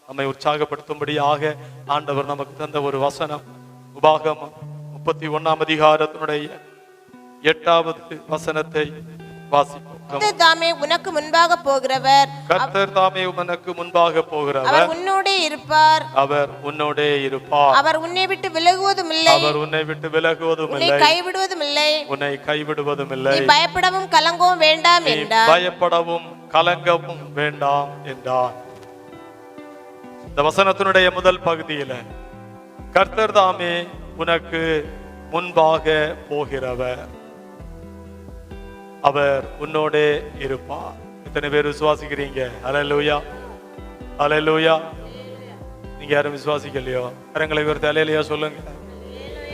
நம்மை உற்சாகப்படுத்தும்படியாக ஆண்டவர் நமக்கு தந்த ஒரு வசனம். உபாகமம் 31 அதிகாரத்தினுடைய 8வது வசனத்தை வாசிப்போம். கர்த்தர் தாமே உனக்கு முன்பாக போகிறவர், கர்த்தர் தாமே உனக்கு முன்பாக போகிறவர், அவர் உன்னோடே இருப்பார், அவர் உன்னோடே இருப்பார், அவர் உன்னை விட்டு விலகுவதும் இல்லை, அவர் உன்னை விட்டு விலகுவதும் உன்னை இல்லை, கைவிடுவதும் இல்லை, உன்னை கைவிடுவதும் இல்லை, நீ பயப்படவும் கலங்கவும் வேண்டாம் என்றார். பயப்படவும் கலங்கவும் வேண்டாம் என்றார். இந்த வசனத்தினுடைய முதல் பகுதியில கர்த்தர் தாமே உனக்கு முன்பாக போகிறவர், அவர் உன்னோடே இருப்பார். இத்தனை பேர் விசுவாசிக்கிறீங்க? அல்லேலூயா, அல்லேலூயா. நீங்க யாரும் விசுவாசிக்கலையோ? கரங்களை உயர்த்தி அல்லேலூயா சொல்லுங்க.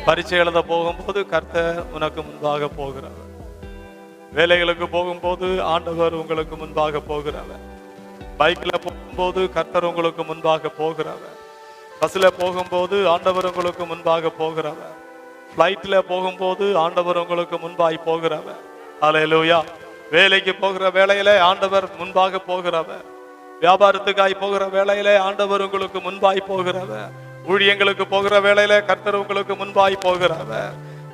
பரீட்சை எழுத போகும்போது கர்த்தர் உனக்கு முன்பாக போகிறவர், வேலைகளுக்கு போகும்போது ஆண்டவர் உங்களுக்கு முன்பாக போகிறவர், பைக்ல போகும்போது கர்த்தர் உங்களுக்கு முன்பாக போகிறவர், பஸ்ல போகும்போது ஆண்டவர் உங்களுக்கு முன்பாக போகிறவர், பிளைட்ல போகும்போது ஆண்டவர் உங்களுக்கு முன்பாய் போகிறவர். அல்லேலூயா. வேலைக்கு போகிற வேளையில ஆண்டவர் முன்பாக போகிறவர், வியாபாரத்துக்காய் போகிற வேளையில ஆண்டவர் உங்களுக்கு முன்பாய் போகிறவர், ஊழியங்களுக்கு போகிற வேளையில கர்த்தர் உங்களுக்கு முன்பாய் போகிறவர்,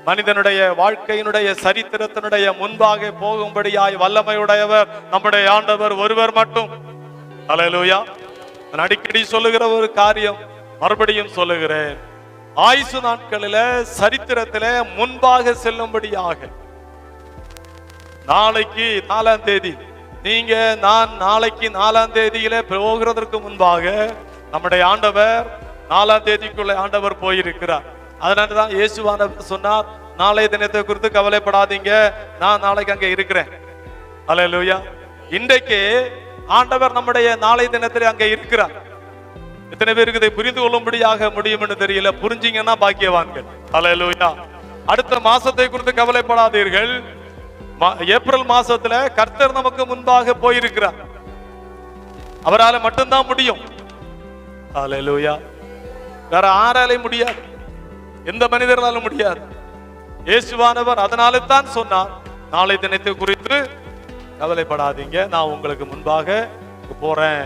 மனிதனுடைய வாழ்க்கையினுடைய சரித்திரத்தினுடைய முன்பாக போகும்படியாய் வல்லமையுடையவர் நம்முடைய ஆண்டவர் ஒருவர் மட்டும். அல்லேலூயா. நான் அடிக்கடி சொல்லுகிற ஒரு காரியம் மறுபடியும் சொல்லுகிறேன். ஆயுசு நாட்களில சரித்திரத்திலே முன்பாக செல்லும்படியாக, நாளைக்கு 4ஆம் தேதி நீங்க நான் நாளைக்கு 4ஆம் தேதியில போகிறதற்கு முன்பாக நம்முடைய ஆண்டவர் 4ஆம் தேதிக்குள்ள ஆண்டவர் போயிருக்கிறார். அதனாலதான் இயேசுவானவர் சொன்னார், நாளைய தினத்தை குறித்து கவலைப்படாதீங்க, நான் நாளைக்கு அங்க இருக்கிறேன். அல்லேலூயா. இன்றைக்கு ஆண்டவர் நம்முடைய நாளைய தினத்தில் அங்க இருக்கிறார். எத்தனை பேருக்கு இதை புரிந்து கொள்ளும்படியாக முடியும் என்று தெரியல. புரிஞ்சீங்கன்னா பாக்கியவான்கள். அல்லேலூயா. அடுத்த மாசத்தை குறித்து கவலைப்படாதீர்கள். ஏப்ரல் மாசத்துல கர்த்தர் நமக்கு முன்பாக போயிருக்கிறார். அவரால் மட்டும்தான் முடியும். அல்லேலூயா. வேற யாராலையும் முடியாது, எந்த மனிதர்களாலும் முடியாது. இயேசுவானவர் அதனால தான் சொன்னார், நாளை தினத்தை குறித்து கவலைப்படாதீங்க, நான் உங்களுக்கு முன்பாக போறேன்.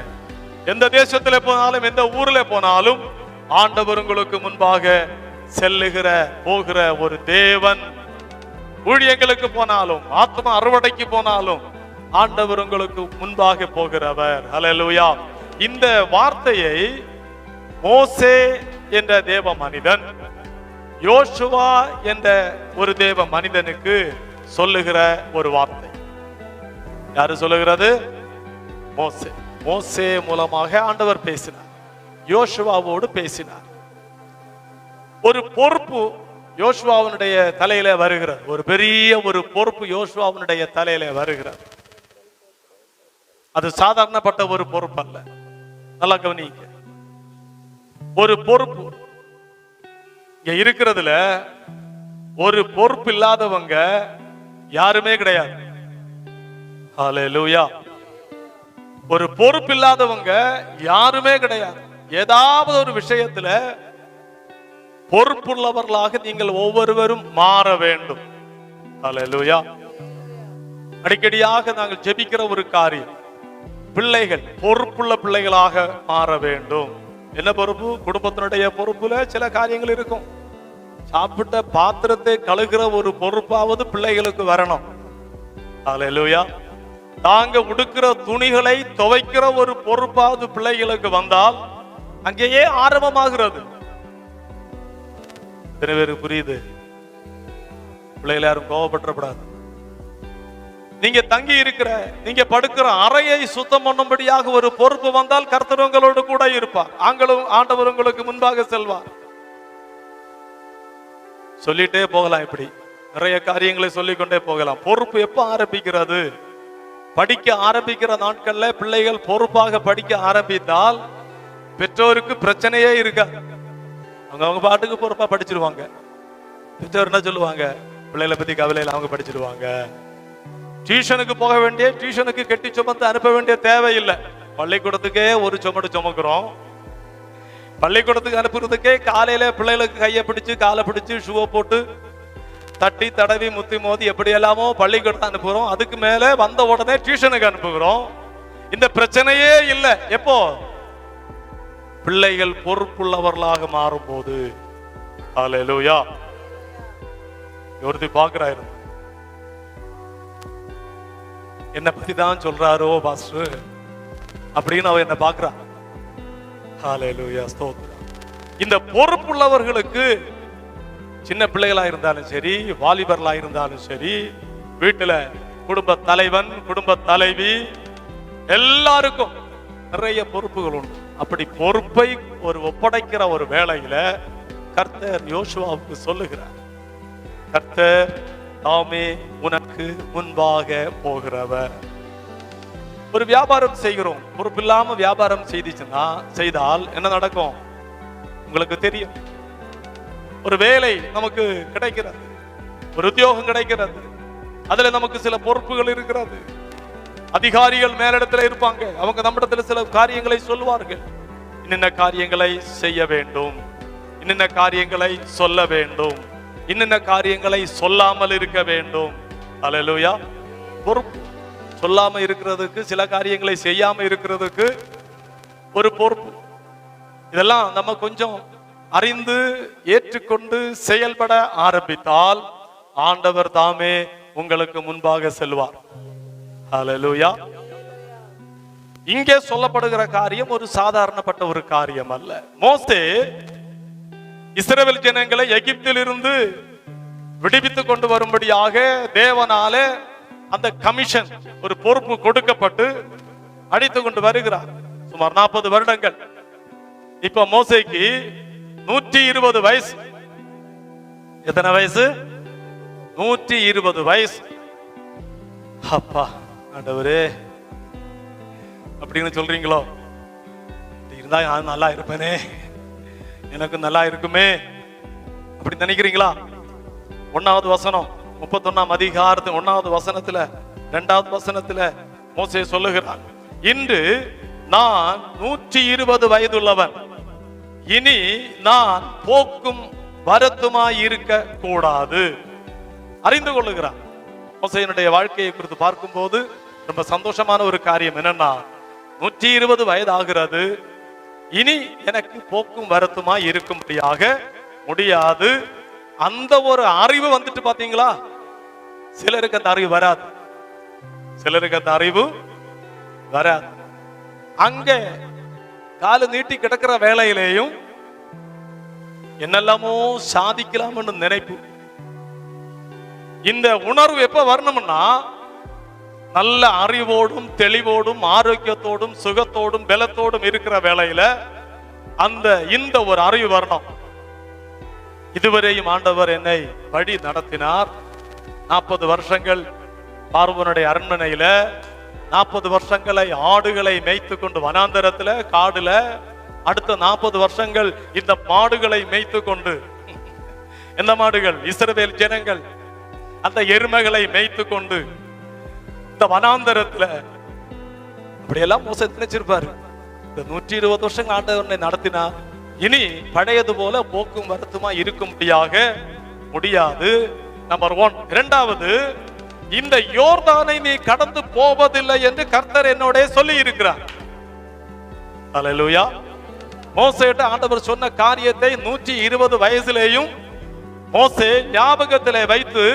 எந்த தேசத்துல போனாலும் எந்த ஊர்ல போனாலும் ஆண்டவர் உங்களுக்கு முன்பாக செல்லுகிற போகிற ஒரு தேவன். ஊழியங்களுக்கு போனாலும் ஆத்ம அறுவடைக்கு போனாலும் ஆண்டவர் உங்களுக்கு முன்பாக போகிறவர். அல்லேலூயா. இந்த வார்த்தையை மோசே என்ற தேவ மனிதன் யோசுவா என்ற ஒரு தேவ மனிதனுக்கு சொல்லுகிற ஒரு வார்த்தை. யாரு சொல்லுகிறது? மோசே. மோசே மூலமாக ஆண்டவர் பேசினார், யோசுவாவோடு பேசினார். ஒரு பொறுப்பு யோசுவாவினுடைய தலையில வருகிறது, ஒரு பெரிய ஒரு பொறுப்பு யோசுவாவினுடைய தலையில வருகிறது. அது சாதாரணப்பட்ட ஒரு பொறுப்பு அல்ல. நல்லா கவனிங்க. ஒரு பொறுப்பு இங்க இருக்கிறதுல ஒரு பொறுப்பு இல்லாதவங்க யாருமே கிடையாது. ஹல்லேலூயா. ஒரு பொறுப்பு இல்லாதவங்க யாருமே கிடையாது. ஏதாவது ஒரு விஷயத்துல பொறுப்புள்ளவர்களாக நீங்கள் ஒவ்வொருவரும் மாற வேண்டும். ஹல்லேலூயா. அடிக்கடியாக நாங்கள் ஜெபிக்கிற ஒரு காரியம், பிள்ளைகள் பொறுப்புள்ள பிள்ளைகளாக மாற வேண்டும். என்ன பொறுப்பு? குடும்பத்தினுடைய பொறுப்புல சில காரியங்கள் இருக்கும். சாப்பிட்ட பாத்திரத்தை கழுகுற ஒரு பொறுப்பாவது பிள்ளைகளுக்கு வரணும். ஹல்லேலூயா. தாங்க உடுக்கிற துணிகளை துவைக்கிற ஒரு பொறுப்பாவது பிள்ளைகளுக்கு வந்தால் அங்கேயே ஆரம்பமாகிறது. எத்தனை பேருக்கு புரியுது? பிள்ளைகள் யாரும் கோவப்படக்கூடாது. நீங்க தங்கி இருக்கிற, நீங்க படுக்கிற அறையை சுத்தம் பண்ணும்படியாக ஒரு பொறுப்பு வந்தால் கர்த்தர் உங்களோடு கூட இருப்பார். ஆண்டவர் உங்களுக்கு முன்பாக செல்வார். சொல்லிட்டே போகலாம். இப்படி நிறைய காரியங்களை சொல்லிக்கொண்டே போகலாம். பொறுப்பு எப்ப ஆரம்பிக்கிறது? படிக்க ஆரம்பிக்கிற நாட்கள்ல பிள்ளைகள் பொறுப்பாக படிக்க ஆரம்பித்தால் பெற்றோருக்கு பிரச்சனையே இருக்காது. அவங்க பாட்டுக்கு பொறுப்பா படிச்சிருவாங்க. பெற்றோர் என்ன சொல்லுவாங்க? பிள்ளைகளை பத்தி கவலையில அவங்க படிச்சிருவாங்க. டியூஷனுக்கு போக வேண்டிய, டியூஷனுக்கு கெட்டி சுமந்து அனுப்ப வேண்டிய தேவையில்லை. பள்ளிக்கூடத்துக்கே ஒரு சுமடு சுமக்கிறோம். பள்ளிக்கூடத்துக்கு அனுப்புறதுக்கே காலையில பிள்ளைகளுக்கு கையை பிடிச்சு காலை பிடிச்சு ஷூவை போட்டு தட்டி தடவி முத்தி மோதி எப்படி எல்லாமோ பள்ளிக்கூடத்தை அனுப்புகிறோம். அதுக்கு மேல வந்த உடனே டியூஷனுக்கு அனுப்புகிறோம். இந்த பிரச்சனையே இல்லை. எப்போ? பிள்ளைகள் பொறுப்புள்ளவர்களாக மாறும்போது, ஹல்லேலூயா, ஒருத்தி பார்க்கிறாரு, என்னை பத்தி தான் சொல்றாரோ பாஸ்டர் அப்படின்னு அவ என்ன பார்க்கிறா. ஹல்லேலூயா, ஸ்தோத்திரம். இந்த பொறுப்புள்ளவர்களுக்கு சின்ன பிள்ளைகளா இருந்தாலும் சரி, வாலிபர்களா இருந்தாலும் சரி, வீட்டுல குடும்ப தலைவன், குடும்ப தலைவி, எல்லாருக்கும் நிறைய பொறுப்புகள் உண்டு. அப்படி பொறுப்பை ஒரு ஒப்படைக்கிற ஒரு வேளையில கர்த்தர் யோசுவாவுக்கு சொல்லுகிறார், கர்த்தர் தாமே உனக்கு முன்பாக போகிறவர். ஒரு வியாபாரம் செய்கிறோம், பொறுப்பில்லாம வியாபாரம் செய்தால் என்ன நடக்கும் உங்களுக்கு தெரியும். ஒரு வேலை நமக்கு கிடைக்கிறது, ஒரு உத்தியோகம் கிடைக்கிறது, அதுல நமக்கு சில பொறுப்புகள் இருக்கிறது. அதிகாரிகள் மேலிடத்துல இருப்பாங்க, அவங்க நம்மிடத்துல சில காரியங்களை சொல்லுவார்கள். இன்னென்ன காரியங்களை செய்ய வேண்டும், இன்னென்ன காரியங்களை சொல்ல வேண்டும், இன்னென்ன காரியங்களை சொல்லாமல் இருக்க வேண்டும். ஹல்லேலூயா. பொறுப்பு சொல்லாம இருக்கிறதுக்கு, சில காரியங்களை செய்யாம இருக்கிறதுக்கு ஒரு பொறுப்பு. இதெல்லாம் நம்ம கொஞ்சம் அறிந்து ஏற்றுக்கொண்டு செயல்பட ஆரம்பித்தால் ஆண்டவர் தாமே உங்களுக்கு முன்பாக செல்வார். ஹல்லேலூயா. இங்கே சொல்லப்படுகிற காரியம் ஒரு சாதாரணப்பட்ட ஒரு காரியம் அல்ல. மோசே இஸ்ரவேல் ஜனங்களை எகிப்தில் இருந்து விடுவித்துக் கொண்டு வரும்படியாக தேவனால அந்த கமிஷன், ஒரு பொறுப்பு கொடுக்கப்பட்டு அடித்துக் கொண்டு வருகிறார். சுமார் 40 வருடங்கள். இப்ப மோசேக்கு 120 வயசு. எத்தனை வயசு? 120 வயசு. அப்பா ஆண்டவரே அப்படின்னு சொல்றீங்களோ? இருந்தா நான் நல்லா இருப்பேனே, எனக்கு நல்லா இருக்குமே அப்படி நினைக்கிறீங்களா? 1வது வசனம் 31ஆம் அதிகாரத்து 1வது வசனத்துல 2வது வசனத்துல மோசே சொல்லுகிறார், இன்று நான் 120 வயதுள்ளவன், இனி நான் போக்கும் வரத்துமாய் இருக்க கூடாது. அறிந்து கொள்ளுகிறார். மோசேயினுடைய வாழ்க்கையை குறித்து பார்க்கும்போது ரொம்ப சந்தோஷமான ஒரு காரியம் என்னன்னா, 120 வயது ஆகிறது, இனி எனக்கு போக்கும் வரத்துமாய் இருக்கும்படியாக முடியாது. அந்த ஒரு அறிவு வந்துட்டு பாத்தீங்களா? சிலருக்கு அந்த அறிவு வராது, சிலருக்கு அந்த அறிவு வராது. அங்க காலு நீட்டி கிடக்கிற வேளையிலேயும் என்னெல்லாமோ சாதிக்கலாம்னு நினைப்பு. இந்த உணர்வு எப்ப வரணும்னா, நல்ல அறிவோடும் தெளிவோடும் ஆரோக்கியத்தோடும் சுகத்தோடும் பலத்தோடும் இருக்கிற வேளையில இந்த ஒரு அறிவு வரணும். இதுவரையும் ஆண்டவர் என்னை வழி நடத்தினார். 40 வருஷங்கள் பார்வோனுடைய அரண்மனையில, 40 வருஷங்களை ஆடுகளை மேய்த்து கொண்டு வனாந்தரத்துல காடுல, அடுத்த 40 வருஷங்கள் இந்த மாடுகளை மேய்த்து கொண்டு, எந்த மாடுகள்? இஸ்ரவேல் ஜனங்கள் அந்த எருமைகளை மேய்த்து கொண்டு இந்த வனாந்தரத்துல அப்படியெல்லாம் மோசே நினைச்சிருப்பாரு. இந்த 120 வருஷங்கள் ஆண்டவனை நடத்தினா இனி பழையது போல போக்கும் வரத்துமா இருக்கும்படியாக முடியாது. நம்பர் 1. 2வது, இந்த யோர்தானை நீ கடந்து போவதில்லை என்று கர்த்தர் என்னோட சொல்லி இருக்கிறார். ஹல்லேலூயா. மோசேட்ட ஆண்டவர் சொன்ன காரியத்தை 120 வயசுலேயும் மோசே ஞாபகத்திலே வைத்து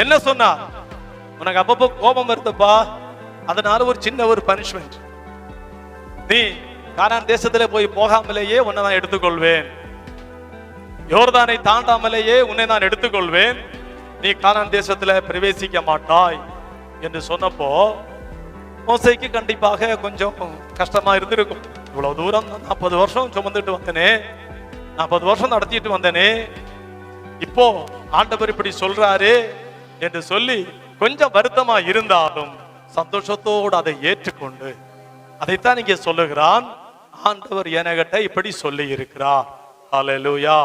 என்ன சொன்னார்? உனக்கு அப்பப்போ கோபம் வருதுப்பா, அதனால ஒரு சின்ன ஒரு பனிஷ்மெண்ட். நீ கானான் தேசத்திலே போய் போகாமலேயே உன்னை நான் எடுத்துக்கொள்வேன், யோர்தானை தாண்டாமலேயே உன்னை நான் எடுத்துக்கொள்வேன், நீ கானான் தேசத்துல பிரவேசிக்க மாட்டாய் என்று சொன்னப்போ மோசேக்கு கண்டிப்பாக கொஞ்சம் கஷ்டமா இருந்திருக்கும். இவ்வளவு தூரம் 40 வருஷம் சுமந்துட்டு வந்தனே, 40 வருஷம் நடத்திட்டு வந்தனே, இப்போ ஆண்டவர் இப்படி சொல்றாரு என்று சொல்லி கொஞ்சம் வருத்தமா இருந்தாலும் சந்தோஷத்தோடு அதை ஏற்றுக்கொண்டு, அதைத்தான் இங்கே சொல்லுகிறான், ஆண்டவர் எனகிட்ட இப்படி சொல்லி இருக்கிறார். ஹல்லேலூயா.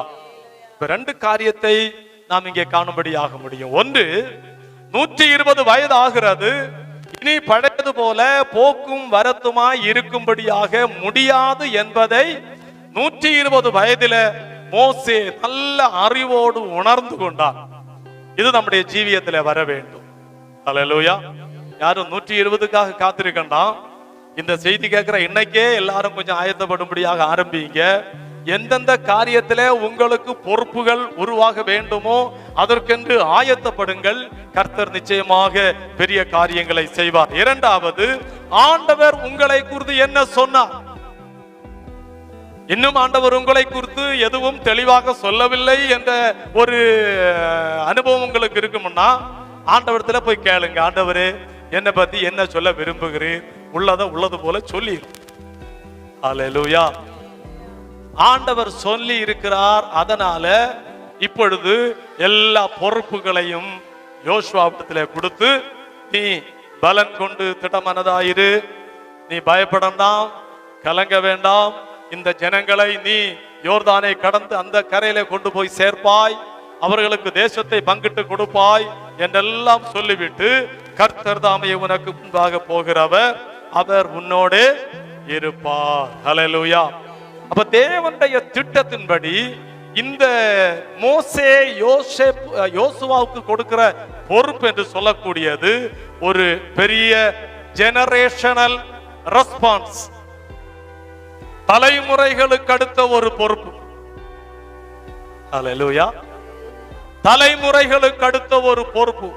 இப்ப 2 காரியத்தை நாம் இங்கே காணும்படியாக முடியும். ஒன்று, 120 வயது ஆகிறது, இனி பழையது போல போக்கும் வரத்துமாய் இருக்கும்படியாக முடியாது என்பதை 120 வயதில மோசே நல்ல அறிவோடு உணர்ந்து கொண்டார். இது நம்முடைய ஜீவியத்தில் வர வேண்டும். ஹல்லேலூயா. யாரும் 120க்காக காத்திருக்கண்டாம், இந்த செய்தி கேட்கிற இன்னைக்கே எல்லாரும் கொஞ்சம் ஆயத்தப்படும்படியாக ஆரம்பிங்க. எந்தெந்த காரியத்திலே உங்களுக்கு பொறுப்புகள் உருவாக வேண்டுமோ அதற்கென்று ஆயத்தப்படுங்கள். கர்த்தர் நிச்சயமாக பெரிய காரியங்களை செய்வார். இரண்டாவது, ஆண்டவர் உங்களை குறித்து என்ன சொன்னார்? இன்னும் ஆண்டவர் உங்களை குறித்து எதுவும் தெளிவாக சொல்லவில்லை என்ற ஒரு அனுபவம் உங்களுக்கு இருக்கும்னா ஆண்டவரத்துல போய் கேளுங்க. ஆண்டவரே, என்னை பத்தி என்ன சொல்ல விரும்புகிறீர்? உள்ளத உள்ளது போல சொல்லி. ஹல்லேலூயா. ஆண்டவர் சொல்லி இருக்கிறார். அதனால இப்பொழுது எல்லா பொறுப்புகளையும் யோசுவாவிடத்திலே கொடுத்து, நீ பலன் கொண்டு திடமனதாயிரு, நீ பயப்பட வேண்டாம், கலங்க வேண்டாம், இந்த ஜனங்களை நீ யோர்தானை கடந்து அந்த கரையில கொண்டு போய் சேர்ப்பாய், அவர்களுக்கு தேசத்தை பங்கிட்டு கொடுப்பாய் என்றெல்லாம் சொல்லிவிட்டு, கர்த்தர் தாமே உனக்கு முன்பாக போகிறவர், அவர் உன்னோடு இருப்பார். ஹல்லேலூயா. அப்ப தேவனுடைய திட்டத்தின்படி இந்த மோசே யோசுவாவுக்கு கொடுக்கிற பொறுப்பு என்று சொல்லக்கூடியது ஒரு பெரிய ஜெனரேஷனல் ரெஸ்பான்ஸ், தலைமுறைகளுக்கு அடுத்த ஒரு பொறுப்பு. ஹல்லேலூயா. தலைமுறைகளுக்கு அடுத்த ஒரு பொறுப்பு.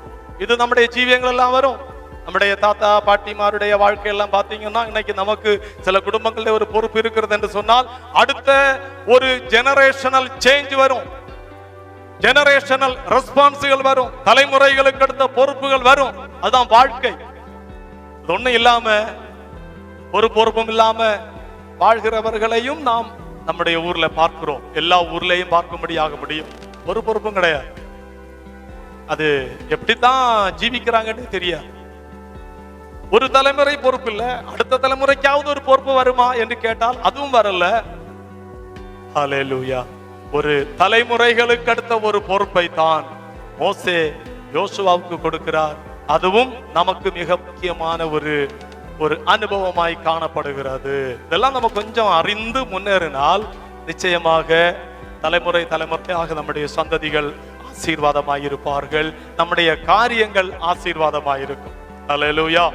இது நம்முடைய ஜீவியங்கள் எல்லாம் வரும். நம்முடைய தாத்தா பாட்டிமாருடைய வாழ்க்கையெல்லாம் பார்த்தீங்கன்னா இன்னைக்கு நமக்கு சில குடும்பங்களில் ஒரு பொறுப்பு இருக்கிறது என்று சொன்னால் அடுத்த ஒரு ஜெனரேஷனல் சேஞ்ச் வரும், ஜெனரேஷனல் ரெஸ்பான்ஸ்கள் வரும், தலைமுறைகளுக்கு அடுத்த பொறுப்புகள் வரும். அதுதான் வாழ்க்கை. ஒன்னும் இல்லாம ஒரு பொறுப்பும் இல்லாம வாழ்கிறவர்களையும் நாம் நம்முடைய ஊர்ல பார்க்கிறோம். எல்லா ஊர்லயும் பார்க்கும்படியாக முடியும். ஒரு பொறுப்பும் கிடையாது. அது எப்படித்தான் ஜீவிக்கிறாங்கன்னு தெரியாது. ஒரு தலைமுறை பொறுப்பு இல்ல, அடுத்த தலைமுறைக்காவது ஒரு பொறுப்பு வருமா என்று கேட்டால் அதுவும் வரல. ஹல்லேலூயா. ஒரு தலைமுறைகளுக்கு அடுத்த ஒரு பொறுப்பை தான் மோசே யோசுவாவுக்கு கொடுக்கிறார். அதுவும் நமக்கு மிக முக்கியமான ஒரு அனுபவமாய் காணப்படுகிறது. இதெல்லாம் நம்ம கொஞ்சம் அறிந்து முன்னேறினால் நிச்சயமாக தலைமுறையாக நம்முடைய சந்ததிகள் ஆசீர்வாதமாயிருப்பார்கள், நம்முடைய காரியங்கள் ஆசீர்வாதமாயிருக்கும். ஹல்லேலூயா.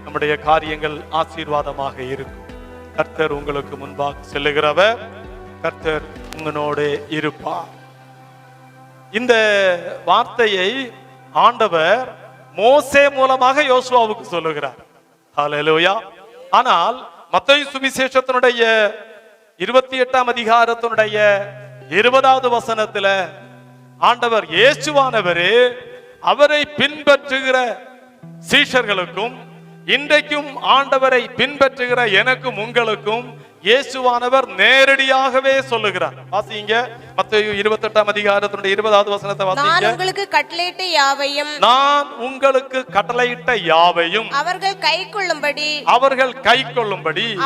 நம்முடைய காரியங்கள் ஆசீர்வாதமாக இருக்கும். கர்த்தர் உங்களுக்கு முன்பாக செல்லுகிறவர், கர்த்தர் உங்களோட இருப்பார். இந்த வார்த்தையை ஆண்டவர் மோசே மூலமாக யோசுவாவுக்கு சொல்லுகிறார். ஹல்லேலூயா. ஆனால் மத்தேயு சுவிசேஷத்தினுடைய 28ஆம் அதிகாரத்தினுடைய 20வது வசனத்துல ஆண்டவர் இயேசுவானவரே அவரை பின்பற்றுகிற சீஷர்களுக்கும் இன்றைக்கும் ஆண்டவரை பின்பற்றுகிற எனக்கும் உங்களுக்கும் இயேசுவானவர் நேரடியாகவே சொல்லுகிறார். வாசிங்க மத்தேயு 28ஆம் அதிகாரத்தினுடைய 20வது வசனத்தை வாசிங்க. நான் உங்களுக்கு கட்டளையிட்ட யாவையும், நான் உங்களுக்கு கட்டளையிட்ட யாவையும் அவர்கள் கைக்கொள்ளும்படி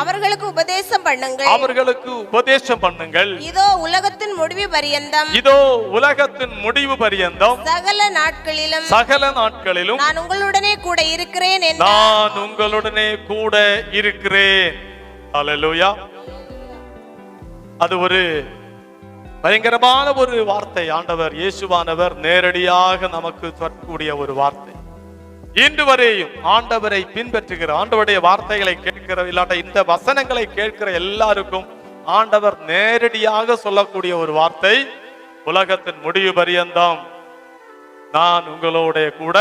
அவர்களுக்கு உபதேசம் பண்ணுங்கள். இதோ உலகத்தின் முடிவு பரியந்தம் சகல நாட்களிலும் நான் உங்களுடனே கூட இருக்கிறேன் ஹல்லேலூயா. அது ஒரு பயங்கரமான ஒரு வார்த்தை. ஆண்டவர் இயேசுவானவர் நேரடியாக நமக்கு சொல்லக்கூடிய ஒரு வார்த்தை. இன்று வரையும் ஆண்டவரை பின்பற்றுகிற, ஆண்டவருடைய வார்த்தைகளை கேட்கிற, இல்லாட்ட இந்த வசனங்களை கேட்கிற எல்லாருக்கும் ஆண்டவர் நேரடியாக சொல்லக்கூடிய ஒரு வார்த்தை, உலகத்தின் முடிவு பரியந்தம் நான் உங்களோட கூட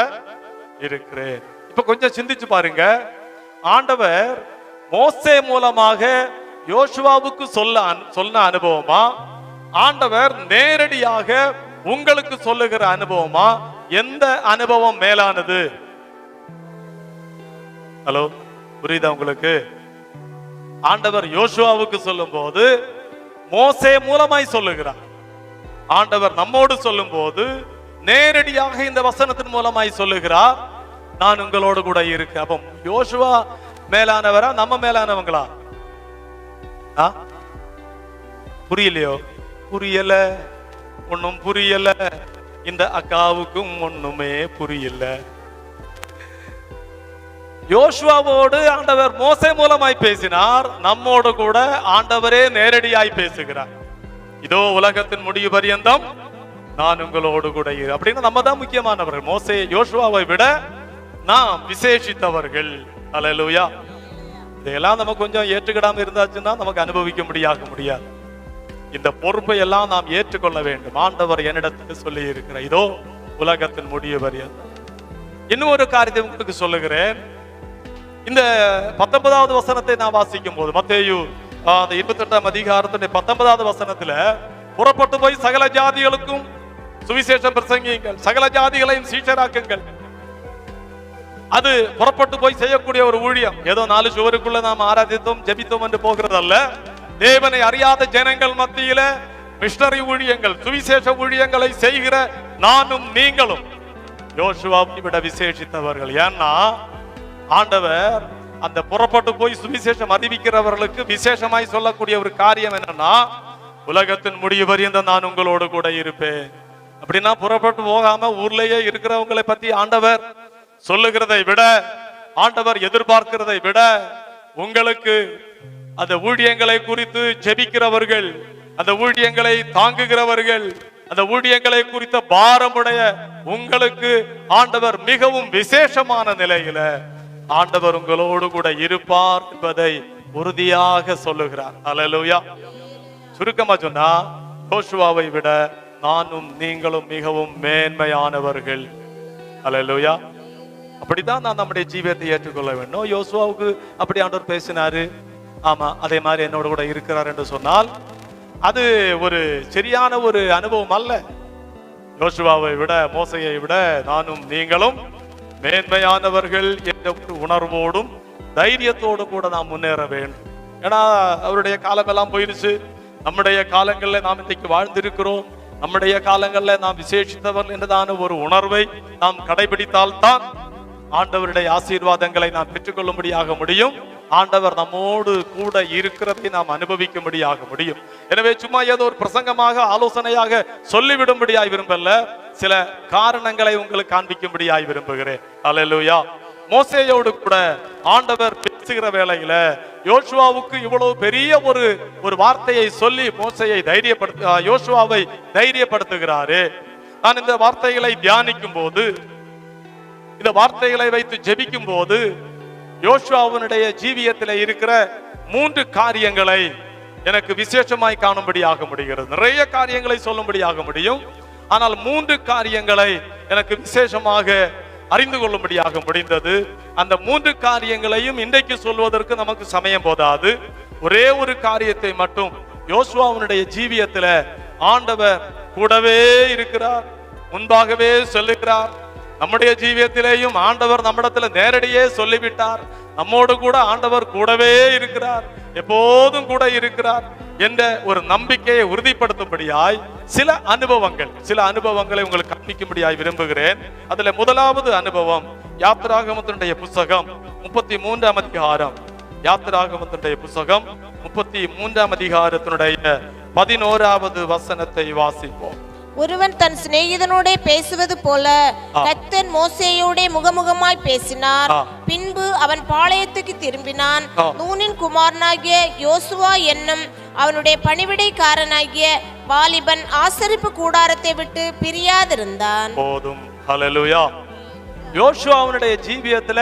இருக்கிறேன். இப்ப கொஞ்சம் சிந்திச்சு பாருங்க. ஆண்டவர் மோசே மூலமாக யோசுவாவுக்கு சொன்ன அனுபவமா, ஆண்டவர் நேரடியாக உங்களுக்கு சொல்லுகிற அனுபவமா? எந்த அனுபவம் மேலானது? ஹலோ, புரியுதா உங்களுக்கு? ஆண்டவர் யோசுவாவுக்கு சொல்லும் போது மோசே மூலமாய் சொல்லுகிறார். ஆண்டவர் நம்மோடு சொல்லும் போது நேரடியாக இந்த வசனத்தின் மூலமாய் சொல்லுகிறார், நான் உங்களோடு கூட இருக்கு. அப்ப யோசுவா மேலானவரா நம்ம மேலானவங்களா? புரியலையோ? புரியல, ஒன்னும் புரியல. இந்த அக்காவுக்கும் ஒண்ணுமே புரியல. யோசுவாவோடு ஆண்டவர் மோசே மூலமாய் பேசினார், நம்மோடு கூட ஆண்டவரே நேரடியாய் பேசுகிறார். இதோ உலகத்தின் முடிவு பரியந்தம் நான் உங்களோடு கூட இரு. அப்படின்னு நம்ம தான் முக்கியமானவர்கள். மோசே யோசுவாவை விட நாம் விசேஷித்தவர்கள். ஹல்லேலூயா. இதையெல்லாம் நம்ம கொஞ்சம் ஏற்றுக்கிடாம இருந்தாச்சுன்னா நமக்கு அனுபவிக்க முடியாது. இந்த பொறுப்பை எல்லாம் நாம் ஏற்றுக்கொள்ள வேண்டும். ஆண்டவர் என்னிடத்துக்கு சொல்லி இருக்கிற இதோ உலகத்தின் முடிவு பரியந்தம். இன்னும் ஒரு காரியத்தை உங்களுக்கு சொல்லுகிறேன். இந்த 19வது வசனத்தை நான் வாசிக்கும் போது மத்தேயு 28ஆம் அதிகாரத்துடைய 19வது வசனத்துல புறப்பட்டு போய் சகல ஜாதிகளுக்கும் சுவிசேஷம் பிரசங்கியுங்கள், சகல ஜாதிகளையும் சீஷராக்குங்கள். அது புறப்பட்டு போய் செய்யக்கூடிய ஒரு ஊழியம். ஏதோ 4 சுவருக்குள்ள நாம் ஆராதித்தோம் ஜெபித்தோம் என்று போகிறதல்ல. தேவனை அறியாத ஜனங்கள் மத்தியில மிஷனரி ஊழியங்கள், சுவிசேஷ ஊழியங்களை செய்கிற நானும் நீங்களும் யோசுவாவை விட விசேஷித்தவர்கள். ஏன்னா ஆண்டவர் அந்த புறப்பட்டு போய் சுவிசேஷம் அறிவிக்கிறவர்களுக்கு விசேஷமாய் சொல்லக்கூடிய ஒரு காரியம் என்னன்னா, உலகத்தின் முடிவு பரியந்தம் நான் உங்களோடு கூட இருப்பேன். அப்படின்னா புறப்பட்டு போகாம ஊர்லயே இருக்கிறவங்களை பத்தி ஆண்டவர் சொல்லுகிறதை விட, ஆண்டவர் எதிர்பார்க்கிறதை விட, உங்களுக்கு அந்த ஊழியங்களை குறித்து ஜெபிக்கிறவர்கள், அந்த ஊழியங்களை தாங்குகிறவர்கள், அந்த ஊழியங்களை குறித்த பாரமுடைய உங்களுக்கு ஆண்டவர் மிகவும் விசேஷமான நிலையில ஆண்டவர் உங்களோடு கூட இருப்பார் என்பதை உறுதியாக சொல்லுகிறார். அல்லேலூயா. சுருக்கமா சொன்னா, யோசுவாவை விட நானும் நீங்களும் மிகவும் மேன்மையானவர்கள். அல்லேலூயா. அப்படித்தான் நான் நம்முடைய ஜீவியத்தை ஏற்றுக்கொள்ள வேண்டும். யோசுவாவுக்கு அப்படி ஆண்டவர் பேசினாரு, ஆமா அதே மாதிரி என்னோட கூட இருக்கிறார் என்று சொன்னால் அது ஒரு சரியான ஒரு அனுபவம் அல்ல. யோசுவாவை விட மோசையை விட நானும் நீங்களும் மேன்மையானவர்கள் என்ற ஒரு உணர்வோடும் தைரியத்தோடு கூட நாம் முன்னேற வேண்டும். ஏன்னா அவருடைய காலம் எல்லாம் போயிடுச்சு. நம்முடைய காலங்களில் நாம் இன்றைக்கு வாழ்ந்திருக்கிறோம். நம்முடைய காலங்களில் நாம் விசேஷித்தவர்கள் என்றதான ஒரு உணர்வை நாம் கடைபிடித்தால்தான் ஆண்டவருடைய ஆசீர்வாதங்களை நாம் பெற்றுக்கொள்ளும்படியாக முடியும். ஆண்டவர் நம்மோடு கூட இருக்கிறதை நாம் அனுபவிக்கும்படியாக முடியும். எனவே சும்மா ஏதோ ஒரு பிரசங்கமாக ஆலோசனையாக சொல்லிவிடும்படியாய் விரும்பல, சில காரணங்களை உங்களுக்கு காண்பிக்கும்படியாய் விரும்புகிறேன். அல்லேலூயா. மோசேயோடு கூட ஆண்டவர் பேசுகிற வேளையில யோசுவாவுக்கு இவ்வளவு பெரிய ஒரு வார்த்தையை சொல்லி மோசேயை யோசுவாவை தைரியப்படுத்துகிறாரு. நான் இந்த வார்த்தைகளை தியானிக்கும் போது, இந்த வார்த்தைகளை வைத்து ஜெபிக்கும் போது யோசுவாவினுடைய ஜீவியத்தில் இருக்கிற 3 காரியங்களை எனக்கு விசேஷமாய் காணும்படியாக முடிகிறது. நிறைய காரியங்களை சொல்லும்படியாக முடியும், ஆனால் 3 காரியங்களை எனக்கு விசேஷமாக அறிந்து கொள்ளும்படியாக முடிந்தது. அந்த 3 காரியங்களையும் இன்றைக்கு சொல்வதற்கு நமக்கு சமயம் போதாது. ஒரே ஒரு காரியத்தை மட்டும், யோசுவாவினுடைய ஜீவியத்துல ஆண்டவர் கூடவே இருக்கிறார், முன்பாகவே சொல்லுகிறார். நம்முடைய ஜீவியத்திலேயும் ஆண்டவர் நம்மிடத்துல நேரடியே சொல்லிவிட்டார். நம்மோடு கூட ஆண்டவர் கூடவே இருக்கிறார், எப்போதும் கூட இருக்கிறார் என்ற ஒரு நம்பிக்கையை உறுதிப்படுத்தும்படியாய் சில அனுபவங்களை உங்களுக்கு காண்பிக்கும்படியாய் விரும்புகிறேன். அதுல முதலாவது அனுபவம் யாத்திராகமத்தினுடைய புத்தகம் 33ஆம் அதிகாரம். யாத்திராகமத்தினுடைய புத்தகம் 33ஆம் அதிகாரத்தினுடைய 11வது வசனத்தை வாசிப்போம். ஒருவன் தன் சிநேகிதனோட பேசுவது போல கர்த்தர் மோசேயோட முகமுகமாய் பேசினார். பின்பு அவன் பாளையத்துக்கு திரும்பினான். நூனின் குமாரனாகிய யோசுவா என்னும் அவனுடைய பணிவிடைக்காரனாகிய வாலிபன் ஆசரிப்பு கூடாரத்தை விட்டு பிரியாதிருந்தான். போதும். ஹல்லேலூயா. யோசுவாவுடைய ஜீவியத்துல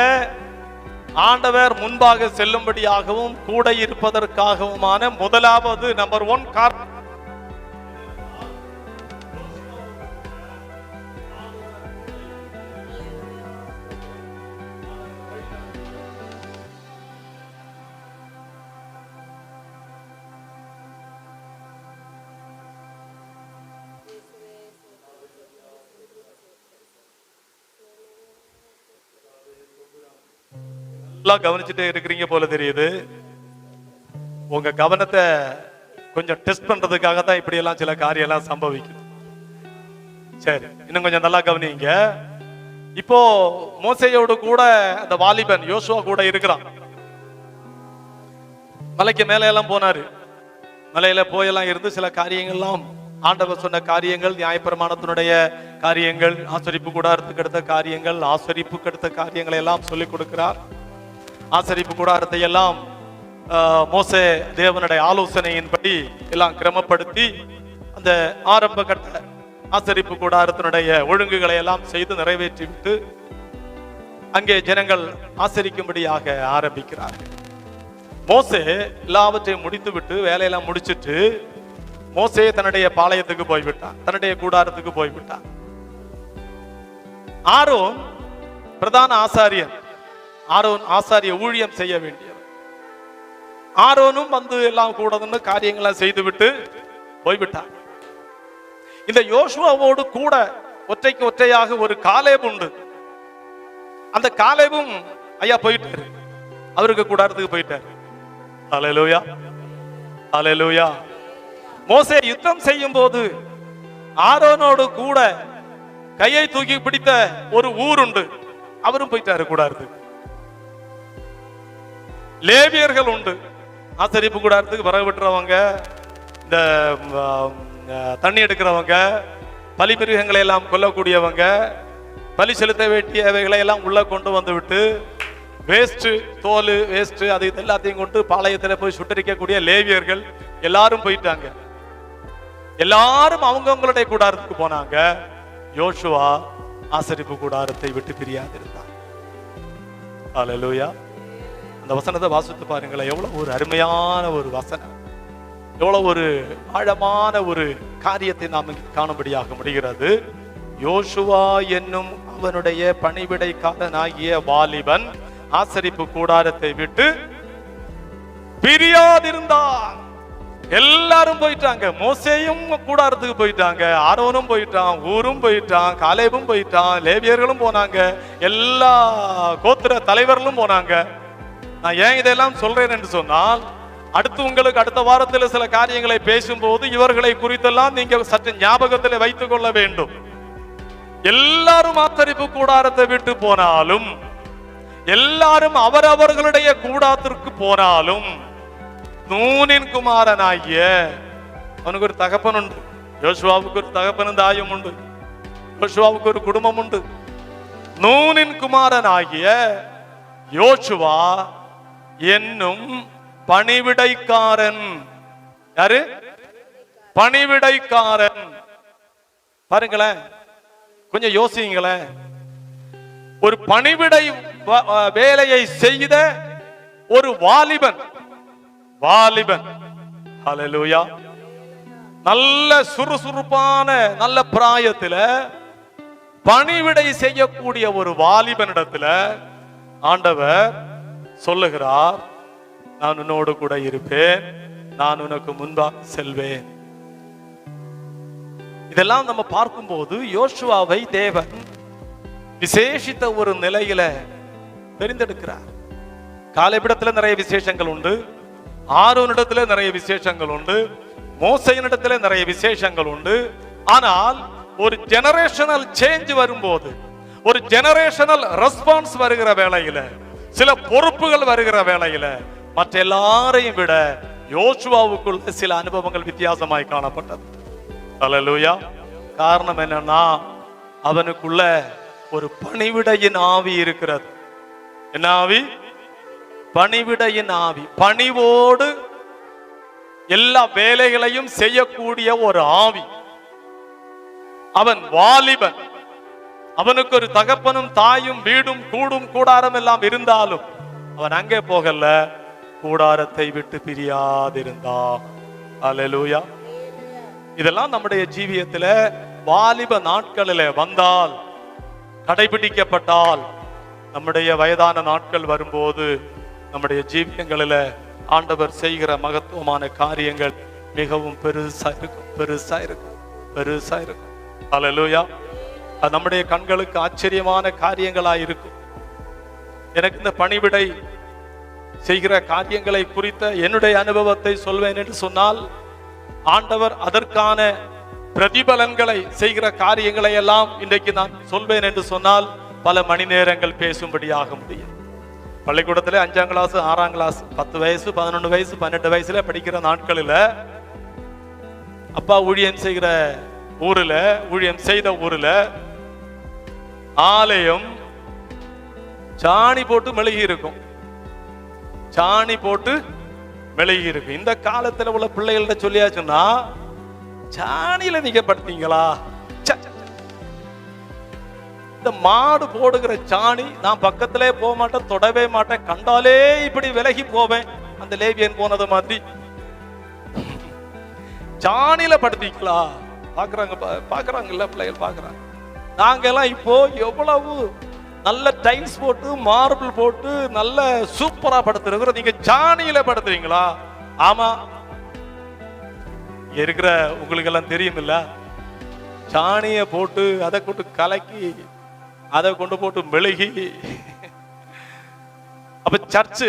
ஆண்டவர் முன்பாக செல்லும்படியாகவும் கூட இருப்பதற்காகவுமான முதலாவது நம்பர் 1 காரணம் கவனிச்சுட்டே இருக்கிறீங்க போல தெரியுது. உங்க கவனத்தை கொஞ்சம் டெஸ்ட் பண்றதுக்காக தான் இப்படி எல்லாம் சில காரியம் எல்லாம் சம்பவிக்குது. சரி, இன்னும் கொஞ்சம் நல்லா கவனிங்க. இப்போ மோசேயோடு கூட அந்த வாலிபன் யோசுவா கூட இருக்கிறான். மலைக்கு மேல எல்லாம் போனாரு. மலையில போயெல்லாம் இருந்து சில காரியங்கள்லாம் ஆண்டவர் சொன்ன காரியங்கள், நியாயப்பிரமாணத்தினுடைய காரியங்கள், ஆசரிப்பு கூடாரத்துக்கு அடுத்த காரியங்கள், ஆசரிப்புக்கு அடுத்த காரியங்களை எல்லாம் சொல்லிக் கொடுக்கிறார். ஆசரிப்பு கூடாரத்தை எல்லாம் மோசே தேவனுடைய ஆலோசனையின்படி எல்லாம் கிரமப்படுத்தி அந்த ஆரம்ப கட்ட ஆசரிப்பு கூடாரத்தினுடைய ஒழுங்குகளை எல்லாம் செய்து நிறைவேற்றிவிட்டு அங்கே ஜனங்கள் ஆசரிக்கும்படியாக ஆரம்பிக்கிறார்கள். மோசே எல்லாவற்றையும் முடித்து விட்டு வேலையெல்லாம் முடிச்சிட்டு மோசே தன்னுடைய பாளையத்துக்கு போய்விட்டான், தன்னுடைய கூடாரத்துக்கு போய்விட்டான். ஆரோன் பிரதான ஆசாரியன், ஆரோன் ஆசாரிய ஊழியம் செய்ய வேண்டியவர். ஆரோனும் வந்து எல்லாம் கூட காரியங்களை செய்து விட்டு போய்விட்டான். இந்த யோசுவாவோடு கூட ஒற்றைக்கு ஒற்றையாக ஒரு காலேப் உண்டு. அந்த காலேபும் ஐயா போயிட்டாரு, அவருக்கு கூடாரத்துக்கு போயிட்டாரு. அல்லேலூயா, அல்லேலூயா. மோசே யுத்தம் செய்யும் போது ஆரோனோடு கூட கையை தூக்கி பிடித்த ஒரு ஊர் உண்டு, அவரும் போயிட்டாரு கூடாரத்துக்கு. லேவியர்கள் உண்டு, ஆசரிப்பு கூடாரத்துக்கு வரவு விட்டுறவங்க, இந்த தண்ணி எடுக்கிறவங்க, பலி மிருகங்களை எல்லாம் கொல்லக்கூடியவங்க, பலி செலுத்த வேண்டியவைகளை எல்லாம் உள்ள கொண்டு வந்து விட்டு வேஸ்ட், தோல் வேஸ்ட், அது எல்லாத்தையும் கொண்டு பாளையத்தில் போய் சுட்டரிக்கக்கூடிய லேவியர்கள் எல்லாரும் போயிட்டாங்க. எல்லாரும் அவங்கவுங்களுடைய கூடாரத்துக்கு போனாங்க. யோசுவா ஆசரிப்பு கூடாரத்தை விட்டு பிரியாதிருந்தார். அல்லேலூயா. அந்த வசனத்தை வாசித்து பாருங்களேன், எவ்வளவு ஒரு அருமையான ஒரு வசனம், எவ்வளவு ஒரு ஆழமான ஒரு காரியத்தை நாம் காணும்படியாக முடிகிறது. யோசுவா என்னும் அவனுடைய பணிவிடைக்காரனாகிய வாலிபன் ஆசரிப்பு கூடாரத்தை விட்டு பிரியாதிருந்தான். எல்லாரும் போயிட்டாங்க. மோசேயும் கூடாரத்துக்கு போயிட்டாங்க, ஆரோனும் போயிட்டான், ஊரும் போயிட்டான், காலேபும் போயிட்டான், லேவியர்களும் போனாங்க, எல்லா கோத்திர தலைவர்களும் போனாங்க. நான் ஏன் இதெல்லாம் சொல்றேன் என்று சொன்னால், அடுத்து உங்களுக்கு அடுத்த வாரத்தில் சில காரியங்களை பேசும்போது இவர்களை குறித்தெல்லாம் நீங்க சற்று ஞாபகத்தில் வைத்துக் கொள்ள வேண்டும். எல்லாரும் ஆசரிப்பு கூடாரத்தை விட்டு போனாலும், எல்லாரும் அவரவர்களுடைய கூடாரத்திற்கு போனாலும், நூனின் குமாரனாகிய அவனுக்கு ஒரு தகப்பன் உண்டு. யோசுவாவுக்கு ஒரு தகப்பனும் தாயும் உண்டு, யோசுவாவுக்கு ஒரு குடும்பம் உண்டு. நூனின் குமாரனாகிய யோசுவா என்னும் பணிவிடைக்காரன். யாரு? பணிவிடைக்காரன். பாருங்களேன், கொஞ்சம் யோசிங்களேன். ஒரு பணிவிடை வேலையை செய்த ஒரு வாலிபன், ஹல்லேலூயா, நல்ல சுறுசுறுப்பான நல்ல பிராயத்துல பணிவிடை செய்யக்கூடிய ஒரு வாலிபனிடத்துல ஆண்டவர் சொல்லுகிறார், நான் உன்னோடு கூட இருப்பேன், நான் உனக்கு முன்பாக செல்வேன். இதெல்லாம் நம்ம பார்க்கும்போது யோசுவாவை தேவன் விசேஷித்த ஒரு நிலையில தெரிந்தெடுக்கிறார். காலேபிடத்துல நிறைய விசேஷங்கள் உண்டு, ஆரோனிடத்துல நிறைய விசேஷங்கள் உண்டு, மோசேயினிடத்துல நிறைய விசேஷங்கள் உண்டு. ஆனால் ஒரு ஜெனரேஷனல் சேஞ்ச் வரும்போது, ஒரு ஜெனரேஷனல் ரெஸ்பான்ஸ் வருகிற வேளையில, சில பொறுப்புகள் வருகிற வேளையில மற்ற எல்லாரையும் விட யோசுவாவுக்குள்ள சில அனுபவங்கள் வித்தியாசமாய் காணப்பட்டது. அல்லேலூயா. காரணம் என்னன்னா, அவனுக்குள்ள ஒரு பணிவிடையின் ஆவி இருக்கிறது. என்ன ஆவி? பணிவிடையின் ஆவி. பணிவோடு எல்லா வேலைகளையும் செய்யக்கூடிய ஒரு ஆவி. அவன் வாலிபன். அவனுக்கு ஒரு தகப்பனும் தாயும் வீடும் கூடும் கூடாரம் எல்லாம் இருந்தாலும் அவன் அங்கே போகல, கூடாரத்தை விட்டு பிரியாதிருந்தான். அல்லேலூயா. இதெல்லாம் நம்முடைய ஜீவியத்துல வாலிப நாட்களில வந்தால், கடைபிடிக்கப்பட்டால், நம்முடைய வயதான நாட்கள் வரும்போது நம்முடைய ஜீவியங்களில ஆண்டவர் செய்கிற மகத்துவமான காரியங்கள் மிகவும் பெருசா இருக்கும், பெருசா இருக்கும், பெருசா இருக்கும். அல்லேலூயா. அது நம்முடைய கண்களுக்கு ஆச்சரியமான காரியங்களா இருக்கும். எனக்கு இந்த பணிவிடை செய்கிற காரியங்களை குறித்த என்னுடைய அனுபவத்தை சொல்வேன் என்று சொன்னால், ஆண்டவர் அதற்கான பிரதிபலன்களை செய்கிற காரியங்களை எல்லாம் இன்றைக்கு நான் சொல்வேன் என்று சொன்னால் பல மணி நேரங்கள் பேசும்படியாக முடியும். பள்ளிக்கூடத்தில் 5ஆம் கிளாஸ் 6ஆம் கிளாஸ் 10 வயசு 11 வயசு 12 வயசுல படிக்கிற நாட்களில் அப்பா ஊழியம் செய்கிற ஊர்ல, ஊழியம் செய்த ஊர்ல ஆலயம் சாணி போட்டு மெழுகி இருக்கும், சாணி போட்டு மெழுகி இருக்கும். இந்த காலத்துல உள்ள பிள்ளைகள்ட்ட சொல்லியாச்சுன்னா, சாணியில நீங்க படுத்தீங்களா? இந்த மாடு போடுகிற சாணி நான் பக்கத்திலே போக மாட்டேன், தொடவே மாட்டேன், கண்டாலே இப்படி விலகி போவேன். அந்த லேவியன் போனது மாதிரி சாணியில படுத்திக்கலாம். பாக்குறாங்கல்ல பிள்ளைகள் பாக்குறாங்க. நாங்கெல்லாம் இப்போ எவ்வளவு நல்ல டைல்ஸ் போட்டு மார்பிள் போட்டு நல்ல சூப்பரா படுத்துருக்குறோம். நீங்க சாணியில படுத்துறீங்களா? ஆமா, இருக்கிற உங்களுக்கு எல்லாம் தெரியும் இல்ல, சாணிய போட்டு அதை கொண்டு கலக்கி அதை கொண்டு போட்டு மெழுகி. அப்ப சர்ச்சு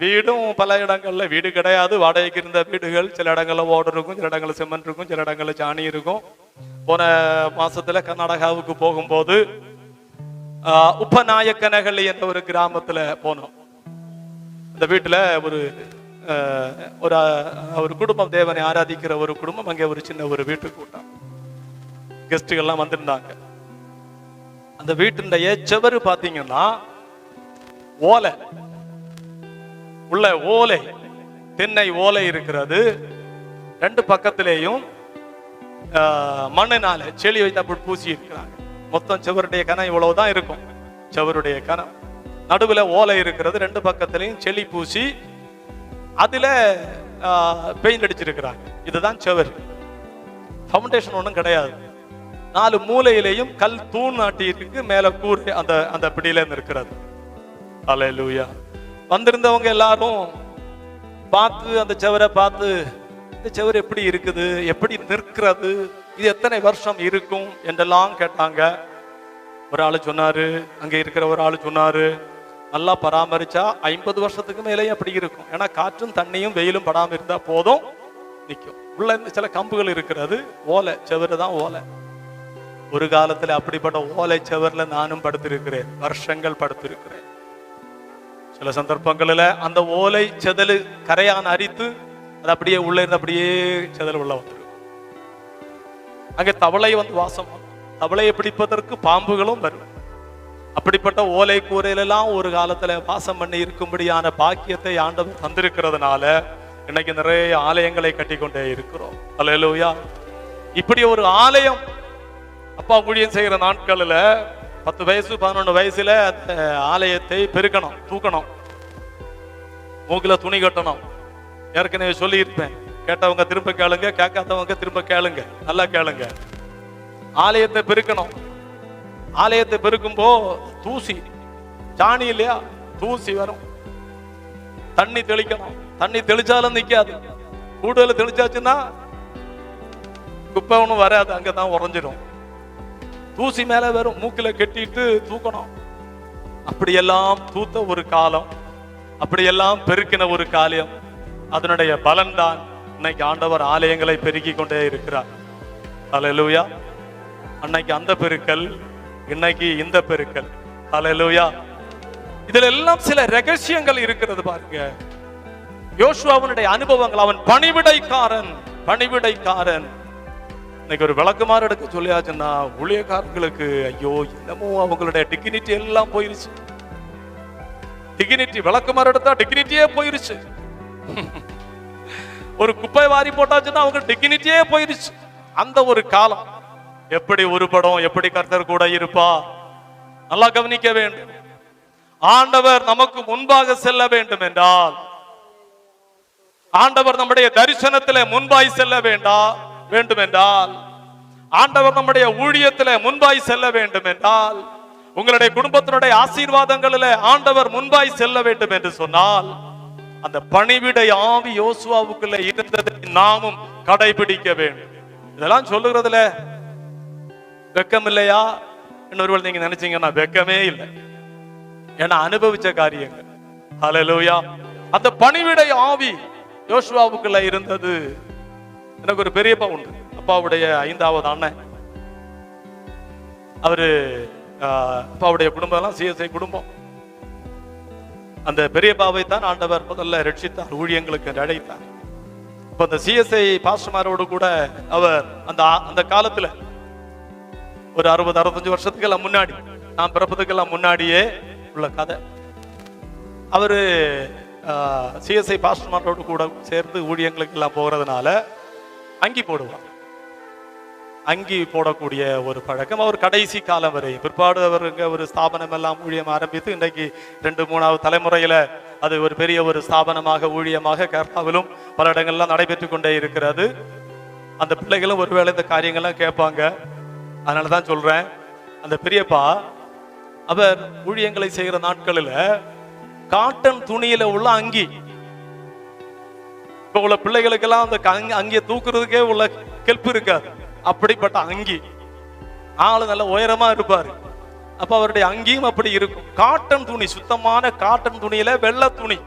வீடும் பல இடங்கள்ல வீடு கிடையாது, வாடகைக்கு இருந்த வீடுகள். சில இடங்கள்ல ஓடு இருக்கும், சில இடங்கள்ல சிமெண்ட் இருக்கும், சில இடங்கள்ல சாணி இருக்கும். போன மாசத்துல கர்நாடகாவுக்கு போகும்போது உப்பநாயக்கனஹள்ளி என்ற ஒரு கிராமத்துல போனோம். அந்த வீட்டுல ஒரு குடும்பம், தேவனை ஆராதிக்கிற ஒரு குடும்பம். அங்கே ஒரு சின்ன ஒரு வீட்டு கூட்டம், கெஸ்டுகள்லாம் வந்திருந்தாங்க. அந்த வீட்டுடைய செவரு பாத்தீங்கன்னா ஓலை, உள்ள ஓலை, தென்னை ஓலை இருக்கிறது. ரெண்டு பக்கத்திலேயும் மண்ணினால செளி வைத்து அப்படி பூசி இருக்கிறாங்க. மொத்தம் செவருடைய கனம் இவ்வளவுதான் இருக்கும். செவருடைய கனம் நடுவுல ஓலை இருக்கிறது, ரெண்டு பக்கத்திலையும் செளி பூசி அதுல பெயிண்ட் அடிச்சிருக்கிறாங்க. இதுதான் செவர். ஃபவுண்டேஷன் ஒன்றும் கிடையாது. 4 மூலையிலையும் கல் தூண் நாட்டி இருக்கு, மேல கூரை அந்த பிடியில இருக்கிறது. அல்லேலூயா. வந்திருந்தவங்க எல்லாரும் பார்த்து அந்த செவரை பார்த்து, இந்த செவர் எப்படி இருக்குது, எப்படி நிற்கிறது, இது எத்தனை வருஷம் இருக்கும் என்றெல்லாம் கேட்டாங்க. ஒரு ஆளு சொன்னாரு, அங்க இருக்கிற ஒரு ஆளு சொன்னாரு, நல்லா பராமரிச்சா 50 வருஷத்துக்கு மேலேயும் அப்படி இருக்கும். ஏன்னா காற்றும் தண்ணியும் வெயிலும் படாம இருந்தா போதும், நிற்கும். உள்ள சில கம்புகள் இருக்கிறது, ஓலை செவரு தான் ஓலை. ஒரு காலத்துல அப்படிப்பட்ட ஓலை செவர்ல நானும் படுத்திருக்கிறேன், வருஷங்கள் படுத்திருக்கிறேன். சில சந்தர்ப்பங்களில் அந்த ஓலை செதலு கரையான் அரித்து அது அப்படியே உள்ள இருந்து அப்படியே செதல் உள்ள வந்துடும். அங்கே தவளை வந்து வாசம், தவளையை பிடிப்பதற்கு பாம்புகளும் வரும். அப்படிப்பட்ட ஓலை கூரையிலெல்லாம் ஒரு காலத்துல வாசம் பண்ணி இருக்கும்படியான பாக்கியத்தை ஆண்டவர் தந்திருக்கிறதுனால இன்னைக்கு நிறைய ஆலயங்களை கட்டி கொண்டே இருக்கிறோம். அல்லேலூயா. இப்படி ஒரு ஆலயம் அப்பா ஊழியம் செய்கிற நாட்களில் 10 வயசு 11 வயசுல அந்த ஆலயத்தை பெருக்கணும், தூக்கணும், மூக்குல துணி கட்டணும். ஏற்கனவே சொல்லி இருப்பேன், கேட்டவங்க திரும்ப கேளுங்க, கேட்காதவங்க திரும்ப கேளுங்க, நல்லா கேளுங்க. ஆலயத்தை பெருக்கணும். ஆலயத்தை பெருக்கும்போ தூசி, சாணி இல்லையா, தூசி வரும். தண்ணி தெளிக்கணும். தண்ணி தெளிச்சாலும் நிக்காது. கூடுதல் தெளிச்சாச்சுன்னா குப்பை ஒன்றும் வராது, அங்கதான் உறைஞ்சிடும். தூசி மேல வரும், மூக்கில கெட்டிட்டு தூக்கணும். அப்படியெல்லாம் தூத்த ஒரு காலம், அப்படியெல்லாம் பெருக்கின ஒரு காலம். அதனுடைய பலன் தான் இன்னைக்கு ஆண்டவர் ஆலயங்களை பெருக்கி கொண்டே இருக்கிறார். அல்லேலூயா. அன்னைக்கு அந்த பெருக்கல், இன்னைக்கு இந்த பெருக்கல். அல்லேலூயா. இதுல எல்லாம் சில ரகசியங்கள் இருக்கிறது பாருங்க. யோசுவாவினுடைய அனுபவங்கள், அவன் பணிவிடைக்காரன். இன்னைக்கு ஒரு விளக்குமாறு எடுக்க சொல்லியாச்சுன்னா ஊழியக்காரர்களுக்கு ஐயோ என்னமோ அவங்களுடைய டிக்னிட்டி எல்லாம் போயிருச்சு. டிக்னிட்டி, விளக்குமாறு எடுத்தா டிக்னிட்டியே போயிருச்சு. ஒரு குப்பை வாரி போட்டாச்சுன்னா அவங்க டிக்னிட்டியே போயிருச்சு. அந்த ஒரு காலம் எப்படி உருப்படும், எப்படி கர்த்தர் கூட இருப்பா, நல்லா கவனிக்க வேண்டும். ஆண்டவர் நமக்கு முன்பாக செல்ல வேண்டும் என்றால், ஆண்டவர் நம்முடைய தரிசனத்திலே முன்பாய் செல்ல வேண்டும் என்றால், ஆண்டவர் நம்முடைய ஊழியத்திலே முன்பாய் செல்ல வேண்டும் என்றால், உங்களுடைய குடும்பத்தினுடைய ஆசீர்வாதங்களிலே ஆண்டவர் முன்பாய் செல்ல வேண்டும் என்று சொன்னால், அந்த பணிவிடை ஆவி யோசுவாவுக்குள்ள இருந்ததை நாமும் கடைபிடிக்க வேண்டும். இதெல்லாம் சொல்லுகிறதுல வெக்கம் இல்லையா? இன்னொருவள் நீங்க நினைச்சீங்கன்னா வெக்கமே இல்லை. ஏன்னா அனுபவிச்ச காரியங்கள். ஹல்லேலூயா. அந்த பணிவிடை ஆவி யோசுவாவுக்குள்ள இருந்தது. எனக்கு ஒரு பெரியப்பா உண்டு, அப்பாவுடைய 5வது அண்ணன். அவரு அப்பாவுடைய குடும்பம் எல்லாம் சிஎஸ்ஐ குடும்பம். அந்த பெரியப்பாவை தான் ஆண்டவர் முதல்ல ரட்சித்தார், ஊழியங்களுக்கு அழைத்தார். இப்ப அந்த சிஎஸ்ஐ பாஸ்டர்மாரோடு கூட அவர் அந்த காலத்துல ஒரு 60-65 வருஷத்துக்கெல்லாம் முன்னாடி, நான் பிறப்பதுக்கெல்லாம் முன்னாடியே உள்ள கதை. அவரு சிஎஸ்ஐ பாஸ்டர்மாரோடு கூட சேர்ந்து ஊழியங்களுக்கு எல்லாம் போகிறதுனால அங்கி போடுவார். அங்கி போடக்கூடிய ஒரு பழக்கம் அவர் கடைசி காலம் வரை. பிற்பாடு அவருங்க ஒரு ஸ்தாபனம் எல்லாம் ஊழியம் ஆரம்பித்து இன்றைக்கு 2-3வது தலைமுறையில அது ஒரு பெரிய ஒரு ஸ்தாபனமாக ஊழியமாக கேரளாவிலும் பல இடங்கள்லாம் நடைபெற்று கொண்டே இருக்கிறது. அந்த பிள்ளைகளும் ஒருவேளை இந்த காரியங்கள்லாம் கேட்பாங்க. அதனால தான் சொல்றேன், அந்த பெரியப்பா அவர் ஊழியங்களை செய்கிற நாட்களில் காட்டன் துணியில உள்ள அங்கி, இப்ப உள்ள பிள்ளைகளுக்கெல்லாம் அந்த அங்கிய தூக்குறதுக்கே உள்ள கெல்ப்பு இருக்காது, அப்படிப்பட்ட அங்கி, ஆளு நல்ல உயரமா இருப்பாரு. அப்ப அவருடைய அங்கியும் அப்படி இருக்கும், காட்டன் துணி, சுத்தமான காட்டன் துணியில வெள்ளை துணி.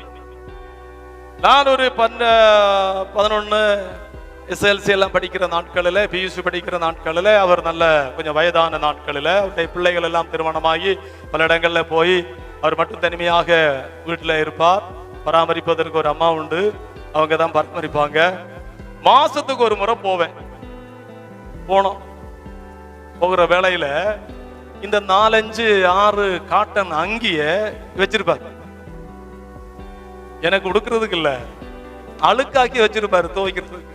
நான் ஒரு 11 SLC எல்லாம் படிக்கிற நாட்களில், PUC படிக்கிற நாட்களில், அவர் நல்ல கொஞ்சம் வயதான நாட்களில் அவருடைய பிள்ளைகள் எல்லாம் திருமணமாகி பல இடங்கள்ல போய் அவர் மட்டும் தனிமையாக வீட்டில் இருப்பார். பராமரிப்பதற்கு ஒரு அம்மா உண்டு, அவங்க தான் பராமரிப்பாங்க. மாசத்துக்கு ஒரு முறை போகிற வேளையில இந்த 4-5-6 காட்டன் அங்கிய வச்சிருப்பார். எனக்கு உடுக்கிறதுக்கு இல்ல, அழுக்காக்கி வச்சிருப்பாரு துவைக்கிறதுக்கு.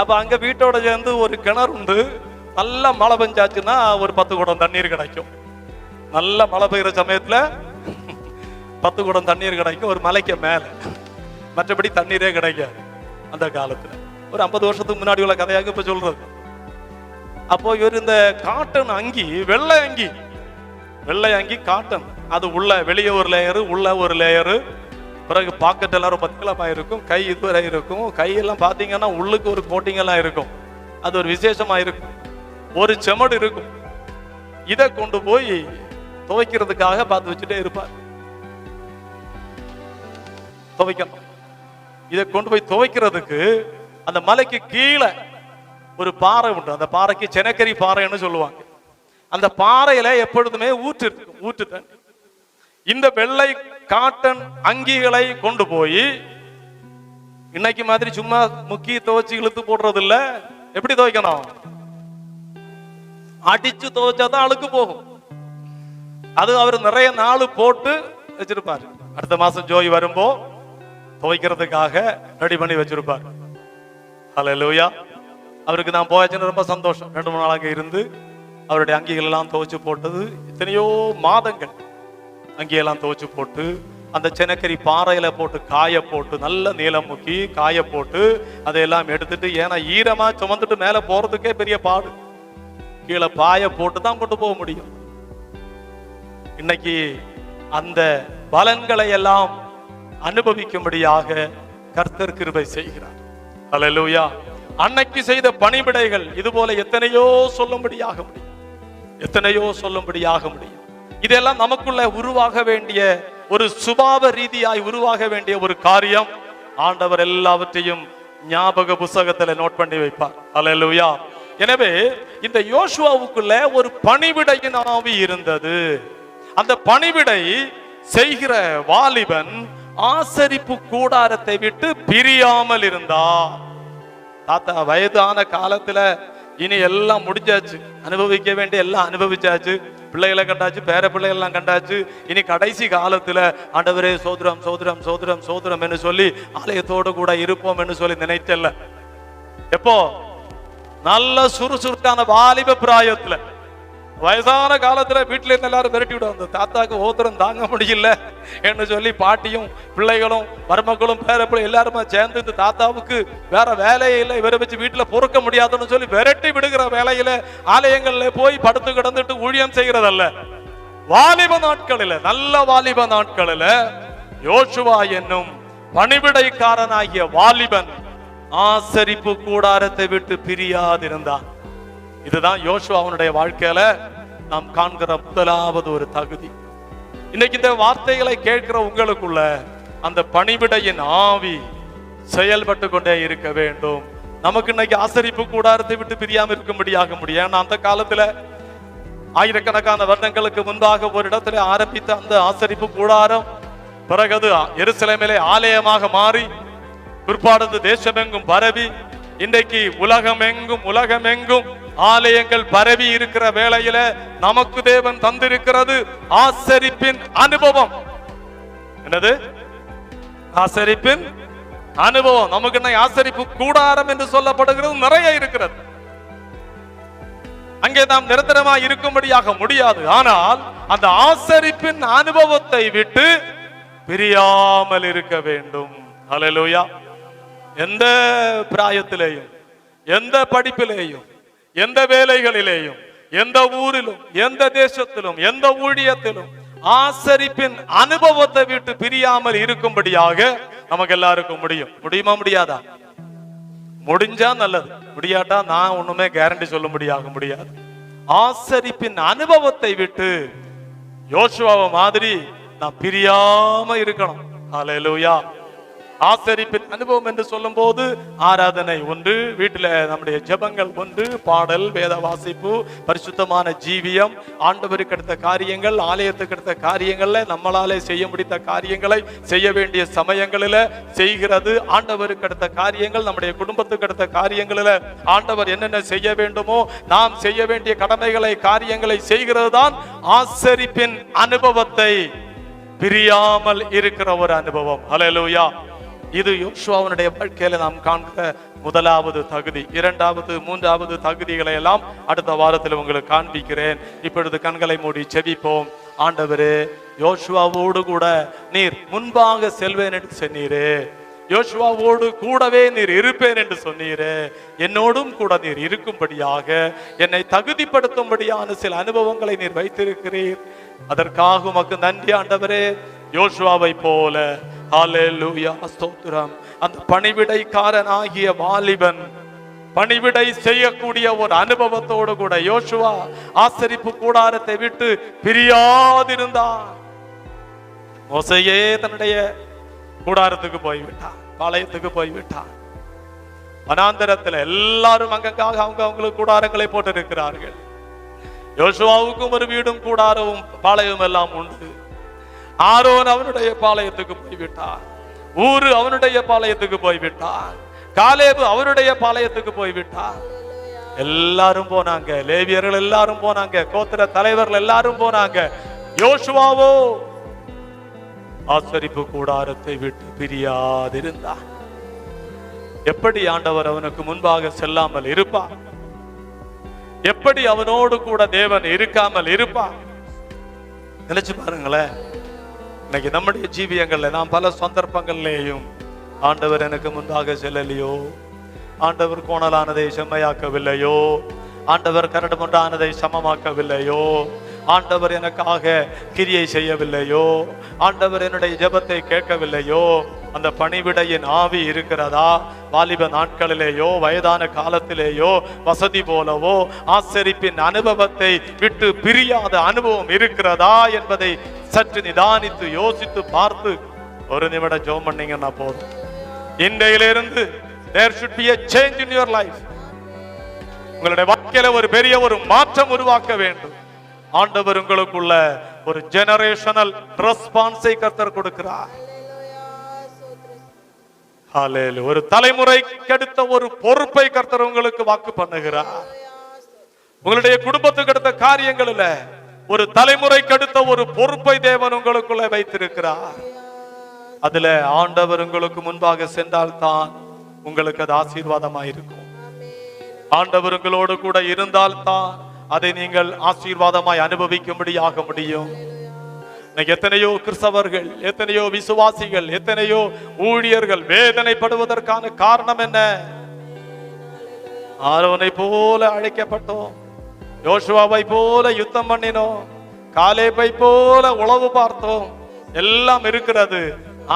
அப்ப அங்க வீட்டோட சேர்ந்து ஒரு கிணறு உண்டு. நல்ல மழை பெஞ்சாச்சுன்னா ஒரு 10 குடம் தண்ணீர் கிடைக்கும். நல்ல மழை பெய்கிற சமயத்துல 10 குடம் தண்ணீர் கிடைக்கும் ஒரு மலைக்கு மேல. மற்றபடி தண்ணீரே கிடைக்காது அந்த காலத்துல. ஒரு 50 வருஷத்துக்கு முன்னாடி உள்ள கதையாக இப்ப சொல்றது. அப்போ இவர் இந்த காட்டன் அங்கி, வெள்ளை அங்கி காட்டன், அது உள்ள வெளியே ஒரு லேயரு, உள்ள ஒரு லேயரு, பிறகு பாக்கெட் எல்லாம் ரொம்ப பத்திலமா இருக்கும், கை இதுவரை இருக்கும், கையெல்லாம் பார்த்தீங்கன்னா உள்ளுக்கு ஒரு கோட்டிங் எல்லாம் இருக்கும், அது ஒரு விசேஷமா இருக்கும், ஒரு செமடு இருக்கும். இதை கொண்டு போய் துவைக்கிறதுக்காக பார்த்து வச்சுட்டே இருப்பார். துவைக்கணும், இதை கொண்டு போய் துவைக்கிறதுக்கு அந்த மலைக்கு கீழே ஒரு பாறை உண்டு. அந்த பாறைக்கு செனக்கரி பாறைன்னு சொல்லுவாங்க. அந்த பாறையில எப்பொழுதுமே ஊற்று தண்ணி. இந்த வெள்ளை காட்டன் அங்கிகளை கொண்டு போய் இன்னைக்கு மாதிரி சும்மா முக்கி துவைச்சு இழுத்து போடுறது இல்ல. எப்படி துவைக்கணும்? அடிச்சு துவைச்சாதான் அழுக்கு போகும். அது அவர் நிறைய நாள் போட்டு வச்சிருப்பாரு. அடுத்த மாசம் ஜோய் வரும்போ துவைக்கிறதுக்காக ரெடி பண்ணி வச்சிருப்பார். ஹல்லேலூயா. அவருக்கு நான் போயாச்சுன்னு ரொம்ப சந்தோஷம். 2-3 நாளாக இருந்து அவருடைய அங்கிகள் எல்லாம் துவைச்சு போட்டது. எத்தனையோ மாதங்கள் அங்கியெல்லாம் துவைச்சு போட்டு அந்த செனக்கரி பாறையில போட்டு காய போட்டு நல்ல நீளம் முக்கி காய போட்டு அதையெல்லாம் எடுத்துட்டு, ஏன்னா ஈரமா சுமந்துட்டு மேல போறதுக்கே பெரிய பாடு, கீழே பாய போட்டு தான் கொண்டு போக முடியும். இன்னைக்கு அந்த பலன்களை எல்லாம் அனுபவிக்கும்படியாக கர்த்தர் கிருபை செய்கிறார். ஹல்லேலூயா. அன்னைக்கு செய்த பணிவிடைகள் இது போல எத்தனையோ சொல்லும்படியாக முடியும். இதெல்லாம் நமக்குள்ள உருவாக வேண்டிய ஒரு சுபாவ ரீதியாய் உருவாக வேண்டிய ஒரு காரியம். ஆண்டவர் எல்லாவற்றையும் ஞாபக புத்தகத்துல நோட் பண்ணி வைப்பார். ஹல்லேலூயா. எனவே இந்த யோசுவாவுக்குள்ள ஒரு பணிவிடையின் ஆவி இருந்தது. அந்த பணிவிடை செய்கிற வாலிபன் ஆசரிப்பு கூடாரத்தை விட்டு பிரியாமல் இருந்தார். தாத்தா வயதான காலத்துல இனி எல்லாம் முடிஞ்சாச்சு, அனுபவிக்க வேண்டிய எல்லாம் அனுபவிச்சாச்சு, பிள்ளைகளை கண்டாச்சு, பேர பிள்ளைகள் எல்லாம் கண்டாச்சு. இனி கடைசி காலத்துல ஆண்டவரே சோதரம் சோதரம் சோதரம் சோதரம் என்று சொல்லி ஆலயத்தோடு கூட இருப்போம் என்று சொல்லி நினைத்தல்ல. எப்போ? நல்ல சுறுசுறுக்கான வாலிப பிராயத்துல, வயசான காலத்துல வீட்டுல இருந்து எல்லாரும் விரட்டி விடுவாங்க. தாத்தாக்கு ஓத்திரம் தாங்க முடியல என்று சொல்லி பாட்டியும் பிள்ளைகளும் மருமக்களும் பேர பிள்ளை எல்லாருமா சேர்ந்து இந்த தாத்தாவுக்கு வேற வேலையே இல்லை, இவரை வச்சு வீட்டுல பொறுக்க முடியாதுன்னு சொல்லி விரட்டி விடுகிற வேலையில ஆலயங்கள்ல போய் படுத்து கிடந்துட்டு ஊழியம் செய்கிறதல்ல. வாலிப நாட்களில, நல்ல வாலிப நாட்களில யோசுவா என்னும் பணிவிடைக்காரனாகிய வாலிபன் ஆசரிப்பு கூடாரத்தை விட்டு பிரியாதிருந்தான். இதுதான் யோசுவாவுடைய வாழ்க்கையில நாம் காண்கிற முதலாவது ஒரு தகுதி. இன்னைக்கு இந்த வார்த்தைகளை கேட்கிற உங்களுக்குள்ள அந்த பணிவிடையின் ஆவி செயல்பட்டு கொண்டே இருக்க வேண்டும். நமக்கு இன்னைக்கு ஆசரிப்பு கூடாரத்தை விட்டு பிரியாம இருக்கும்படியாக முடியும். ஏன்னா அந்த காலத்துல ஆயிரக்கணக்கான வருடங்களுக்கு முன்பாக ஒரு இடத்துல ஆரம்பித்த அந்த ஆசரிப்பு கூடாரம் பிறகு எருசலேமிலே ஆலயமாக மாறி பிற்பாடு தேசமெங்கும் பரவி இன்றைக்கு உலகமெங்கும் ஆலயங்கள் பரவி இருக்கிற வேளையில நமக்கு தேவன் தந்திருக்கிறது ஆசரிப்பின் அனுபவம். என்னது? ஆசரிப்பின் அனுபவம். நமக்கு ஆசரிப்பு கூடாரம் என்று சொல்லப்படுகிறது நிறைய இருக்கிறது. அங்கே நாம் நிரந்தரமா இருக்கும்படியாக முடியாது. ஆனால் அந்த ஆசரிப்பின் அனுபவத்தை விட்டு பிரியாமல் இருக்க வேண்டும். ஹல்லேலூயா. எந்த பிராயத்திலேயும், எந்த படிப்பிலேயும், எந்த வேலைகளிலேயும், எந்த ஊரிலும், எந்த தேசத்திலும், எந்த ஊழியத்திலும் ஆசரிப்பின் அனுபவத்தை விட்டு பிரியாமல் இருக்கும்படியாக நமக்கு எல்லாருக்கும் முடியுமா? முடியாதா? முடிஞ்சா நல்லது, முடியாட்டா நான் ஒண்ணுமே கேரண்டி சொல்ல முடியாது. ஆசரிப்பின் அனுபவத்தை விட்டு யோசுவாவை மாதிரி நான் பிரியாம இருக்கணும். ஹல்லேலூயா. ஆசரிப்பின் அனுபவம் என்று சொல்லும் போது ஆராதனை ஒன்று, வீட்டில் நம்முடைய ஜெபங்கள் ஒன்று, பாடல், வேத வாசிப்பு, பரிசுத்தமான ஜீவியம், ஆண்டவருக்கு அடுத்த காரியங்கள், ஆலயத்துக்கு அடுத்த காரியங்கள்ல நம்மளாலே செய்ய முடித்த காரியங்களை செய்ய வேண்டிய சமயங்களில் செய்கிறது. ஆண்டவருக்கு அடுத்த காரியங்கள், நம்முடைய குடும்பத்துக்கு அடுத்த காரியங்களில் ஆண்டவர் என்னென்ன செய்ய வேண்டுமோ நாம் செய்ய வேண்டிய கடமைகளை, காரியங்களை செய்கிறது தான் ஆசரிப்பின் அனுபவத்தை பிரியாமல் இருக்கிற ஒரு அனுபவம். ஹல்லேலூயா. இது யோசுவாவினுடைய வாழ்க்கையில நாம் காண்கிற முதலாவது தகுதி. இரண்டாவது, மூன்றாவது தகுதிகளை எல்லாம் அடுத்த வாரத்தில் உங்களுக்கு காண்பிக்கிறேன். இப்பொழுது கண்களை மூடி செபிப்போம். ஆண்டவரே, யோசுவாவோடு கூட நீர் முன்பாக செல்வேன் என்று சொன்னீரே, யோசுவாவோடு கூடவே நீர் இருப்பேன் என்று சொன்னீரே, என்னோடும் கூட நீர் இருக்கும்படியாக என்னை தகுதிப்படுத்தும்படியான சில அனுபவங்களை நீர் வைத்திருக்கிறீர். அதற்காக உமக்கு நன்றி ஆண்டவரே. யோசுவாவை போல ஹல்லேலூயா ஸ்தோத்திரம். அந்த பணிவிடைக்காரனாகிய வாலிபன் பணிவிடை செய்யக்கூடிய ஒரு அனுபவத்தோடு கூட யோசுவா ஆசரிப்பு கூடாரத்தை விட்டு பிரியாதிருந்தான். மோசேயே தன்னுடைய கூடாரத்துக்கு போய்விட்டான், பாளையத்துக்கு போய்விட்டான். வனாந்தரத்தில் எல்லாரும் அங்கங்காக அவங்களுக்கு கூடாரங்களை போட்டு இருக்கிறார்கள். யோசுவாவுக்கும் ஒரு வீடும் கூடாரமும் பாளையம் எல்லாம் உண்டு. ஆரோன் அவனுடைய பாளையத்துக்கு போய்விட்டான், ஊரு அவனுடைய பாளையத்துக்கு போய்விட்டான், காலேபு அவருடைய பாளையத்துக்கு போய்விட்டான். எல்லாரும் போனாங்க, லேவியர்கள் எல்லாரும் போனாங்க, கோத்திர தலைவர்கள் எல்லாரும் போனாங்க. யோசுவாவோ ஆசரிப்பு கூடாரத்தை விட்டு பிரியாதிருந்தான். எப்படி ஆண்டவர் அவனுக்கு முன்பாக செல்லாமல் இருப்பார்? எப்படி அவனோடு கூட தேவன் இருக்காமல் இருப்பார்? நினைச்சு பாருங்களேன். இன்னைக்கு நம்முடைய ஜீவியங்கள்ல நாம் பல சந்தர்ப்பங்கள்லேயும் ஆண்டவர் எனக்கு முன்பாக செல்லலையோ, ஆண்டவர் கோணலானதை செம்மையாக்கவில்லையோ, ஆண்டவர் கரடுமுரடானதை சமமாக்கவில்லையோ, ஆண்டவர் எனக்காக கிரியை செய்யவில்லையோ, ஆண்டவர் என்னுடைய ஜெபத்தை கேட்கவில்லையோ, அந்த பணிவிடையின் ஆவி இருக்கிறதா? வாலிப நாட்களிலேயோ வயதான காலத்திலேயோ வசதி போலவோ ஆசரிப்பின் அனுபவத்தை விட்டு பிரியாத அனுபவம் இருக்கிறதா என்பதை சற்று நிதானித்து யோசித்து பார்த்து ஒரு நிமிடம் ஜெபம் பண்ணீங்கன்னா போதும். இன்றையிலிருந்து there should be a change in your life. உங்களுடைய வாழ்க்கையில ஒரு பெரிய ஒரு மாற்றம் உருவாக்க வேண்டும். ஆண்டவர் உங்களுக்குள்ள ஒரு ஜெனரேஷனல் ரெஸ்பான்ஸை கர்த்தர் கொடுக்கிறார். ஹல்லேலூயா. ஒரு தலைமுறைக்கு அடுத்த ஒரு பொறுப்பை கர்த்தர் உங்களுக்கு வாக்கு பண்ணுகிறார். உங்களுடைய குடும்பத்துக்கு அடுத்த காரியங்களில் ஒரு தலைமுறைக்கு அடுத்த ஒரு பொறுப்பை தேவன் உங்களுக்குள்ள வைத்திருக்கிறார். அதுல ஆண்டவர் உங்களுக்கு முன்பாக சென்றால்தான் உங்களுக்கு அது ஆசீர்வாதமாயிருக்கும். ஆண்டவர் உங்களோடு கூட இருந்தால்தான் அதை நீங்கள் ஆசீர்வாதமாய் அனுபவிக்கும்படியாக முடியும். எத்தனையோ கிறிஸ்தவர்கள், எத்தனையோ விசுவாசிகள், எத்தனையோ ஊழியர்கள் வேதனைப்படுவதற்கான காரணம் என்ன? ஆரோனை போல அழைக்கப்பட்டோம், யோசுவாவை போல யுத்தம் பண்ணினோம், காலேபை போல உளவு பார்த்தோம், எல்லாம் இருக்கிறது.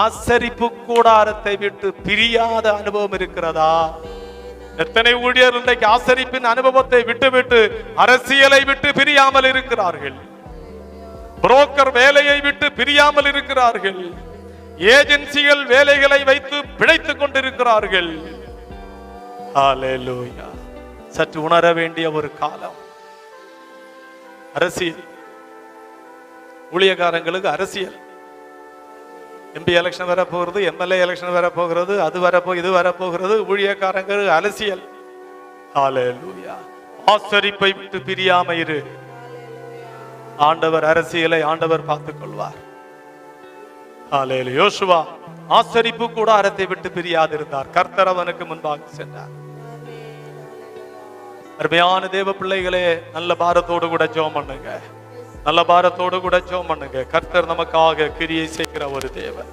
ஆசரிப்பு கூடாரத்தை விட்டு பிரியாத அனுபவம் இருக்கிறதா? எத்தனை ஊழியர் இன்றைக்கு ஆசரிப்பின் அனுபவத்தை விட்டு அரசியலை விட்டு பிரியாமல் இருக்கிறார்கள், புரோக்கர் வேலையை விட்டு பிரியாமல் இருக்கிறார்கள், ஏஜென்சிகள் வேலைகளை வைத்து பிழைத்துக் கொண்டிருக்கிறார்கள். ஹல்லேலூயா. சற்று உணர வேண்டிய ஒரு காலம். அரசியல், ஊழியக்காரங்களுக்கு அரசியல், எம்பி எலெக்ஷன் வர போகிறது, எம்எல்ஏ எலெக்ஷன் வர போகிறது, அது வரப்போ இது வரப்போகிறது, ஊழியக்காரங்களுக்கு அரசியல். ஹல்லேலூயா. ஆசரிப்பை விட்டு பிரியாம இரு. ஆண்டவர் அரசியலை ஆண்டவர் பார்த்துக் கொள்வார். ஹல்லேலூயா. யோசுவா ஆசரிப்பு கூடாரத்தை விட்டு பிரியாதிருந்தார். கர்த்தர் அவனுக்கு முன்பாக சென்றார். அருமையான தேவ பிள்ளைகளே, நல்ல பாரத்தோடு கூட ஜெபம் பண்ணுங்க. நல்ல பாரத்தோடு கூட ஜெபம் பண்ணுங்க. கர்த்தர் நமக்காக கிரியை செய்கிற ஒரு தேவன்.